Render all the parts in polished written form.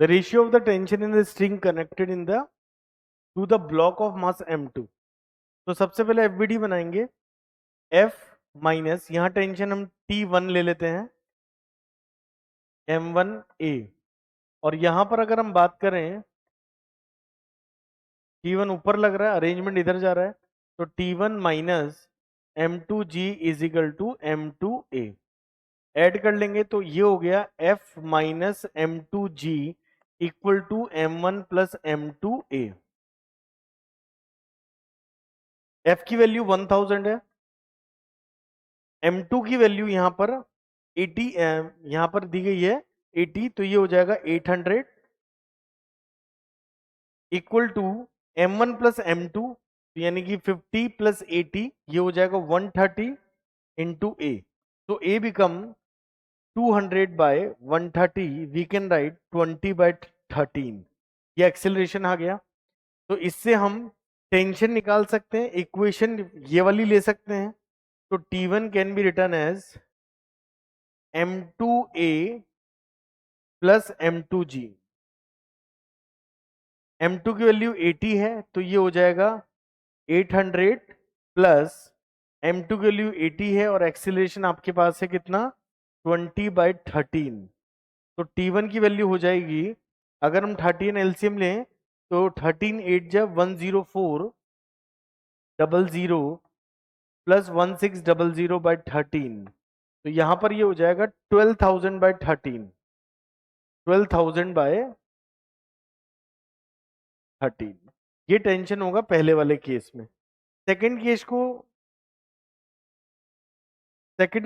The ratio of the tension in the string connected in the two the block of mass m2। तो सबसे पहले FBD बनाएंगे। F minus, यहाँ tension हम T1 ले लेते हैं, M1A। और यहां पर अगर हम बात करें, T1 ऊपर लग रहा है, अरेंजमेंट इधर जा रहा है, तो T1 minus M2G is equal to M2A। Add कर लेंगे तो ये हो गया F minus M2G equal to M1 plus M2A। F की वैल्यू 1000 है, M2 की वैल्यू यहां पर 80, यहां पर दी गई है 80, तो ये हो जाएगा 800 equal to M1 plus M2, यानी कि 50 प्लस 80, ये हो जाएगा 130 इंटू A। तो A become 200 by 130, we can write 20 by 13। ये एक्सेलरेशन आ गया। तो इससे हम टेंशन निकाल सकते हैं, इक्वेशन ये वाली ले सकते हैं। तो T1 can be written as M2A plus M2G। M2 की वैल्यू 80 है, तो ये हो जाएगा 800 प्लस M2 की वैल्यू 80 है और एक्सीलरेशन आपके पास है कितना, 20 बाय 13। तो T1 की वैल्यू हो जाएगी, अगर हम 13 एलसीएम लें तो 13 8 जब 104 00 प्लस 1600 बाय 13, तो यहां पर ये हो जाएगा 12,000 बाय 13, 12,000 बाय 13। ये टेंशन होगा पहले वाले केस में। सेकंड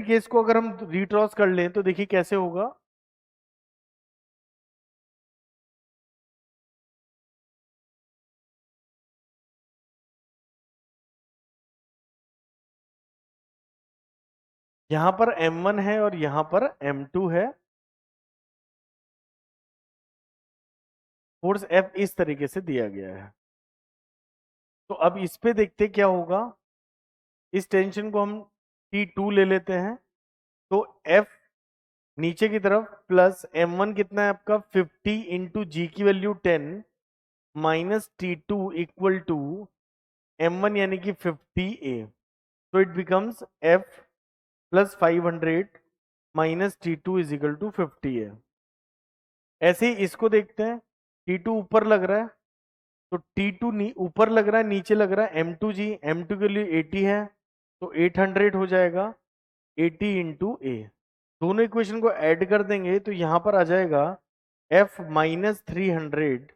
केस को अगर हम रिट्रॉस कर लें तो देखिए कैसे होगा। यहां पर M1 है और यहां पर M2 है। फोर्स F इस तरीके से दिया गया है। तो अब इस पे देखते क्या होगा। इस टेंशन को हम T2 ले लेते हैं, तो F नीचे की तरफ प्लस M1 कितना है आपका 50 इंटू जी की value 10 minus T2 equal to M1 यानी कि 50A। तो it becomes F plus 500 minus T2 is equal to 50A। ऐसे ही इसको देखते हैं, T2 ऊपर लग रहा है, तो T2 ऊपर लग रहा है, नीचे लग रहा है M2G, M2 के लिए 80 है, तो 800 हो जाएगा 80 इंटू ए। दोनों इक्वेशन को ऐड कर देंगे तो यहां पर आ जाएगा F minus 300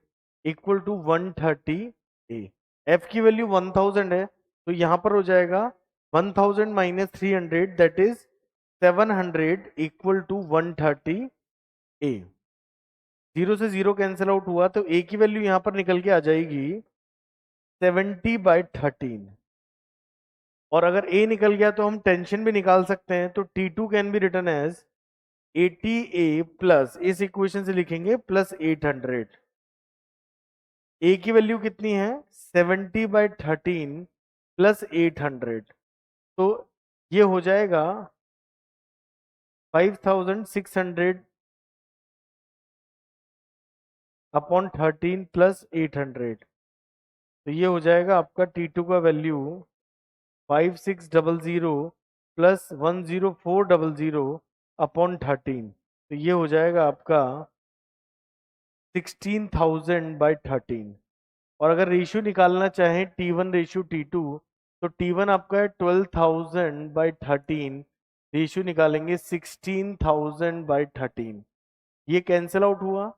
equal to 130 A. F की वैल्यू 1000 है, तो यहां पर हो जाएगा 1000 minus 300 that is 700 equal to 130 A. 0 से 0 कैंसिल आउट हुआ, तो ए की वैल्यू यहां पर निकल के आ जाएगी 70 बाय 13। और अगर ए निकल गया तो हम टेंशन भी निकाल सकते हैं। तो T2 can be written as 80A plus, इस इक्वेशन से लिखेंगे प्लस 800। ए की वैल्यू कितनी है 70 बाय 13 प्लस 800, तो ये हो जाएगा 5600 अपॉन 13 प्लस 800। तो ये हो जाएगा आपका T2 का वैल्यू 5600 प्लस 10400 अपॉन 13। तो ये हो जाएगा आपका 16,000 बाय 13। और अगर रेशियो निकालना चाहें T1 रेशियो T2, तो T1 आपका है 12,000 बाय 13, रेशियो निकालेंगे 16,000 बाय 13। ये कैंसिल आउट हुआ,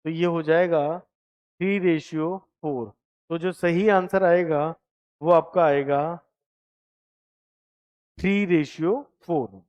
तो ये हो जाएगा 3:4। तो जो सही आंसर आएगा वो आपका आएगा 3:4।